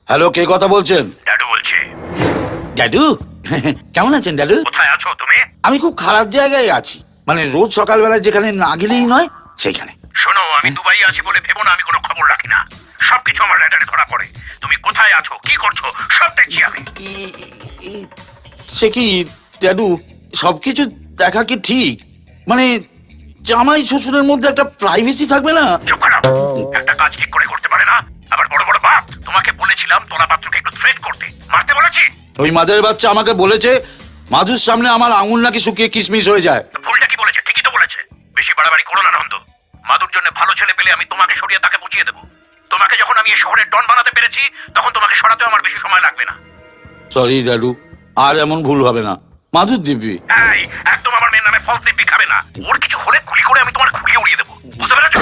Hello, কে কথা বলছেন? ড্যাডু বলছি। ড্যাডু? কেমন আছেন ড্যাডু? কোথায় আছো তুমি? আমি খুব খারাপ জায়গায় আছি, মানে রোজ সকালবেলা যেখানে না গেলেই নয় সেখানে। শোনো, আমি দুবাই আছি বলে ভেবো না আমি কোনো খবর রাখি না। সবকিছু আমার রেডারে ধরা পড়ে। তুমি কোথায় আছো, কি করছো, সব দেখছি আমি। সে কি ড্যাডু, সবকিছু দেখা কি ঠিক? মানে জামাই শ্বশুরের মধ্যে একটা প্রাইভেসি থাকবে না? চুপ করো। একটা কাজ ঠিক করে করতে পারে না, আবার বড় বড় বাপ। তোমাকে বলেছিলাম তোরা পাত্রকে একটু থ্রেট করতে, মারতে বলেছি? ওই মাদের বাচ্চা আমাকে বলেছে মাধুর সামনে আমার আঙুল নাকি শুকিয়ে কিশমিশ হয়ে যায়। ভুলটা কি বলেছে? ঠিকই তো বলেছে। বেশি বাড়াবাড়ি করো না নন্দ। মাদুর জন্য ভালো ছেলে পেলে আমি তোমাকে সরিয়ে তাকে বুঝিয়ে দেবো। তোমাকে যখন আমি এই শহরের ডন বানাতে পেরেছি, তখন তোমাকে সরাতে আমার বেশি সময় লাগবে না। সরি ড্যাডু, আর এমন ভুল হবে না। মাধুর দিব্যি। এই, একদম আমার মেয়ের নামে ফলস দিব্যি খাবে না। ওর কিছু হলে গুলি করে আমি তোমার খুলিয়ে উড়িয়ে দেবো, বুঝতে পেরেছো?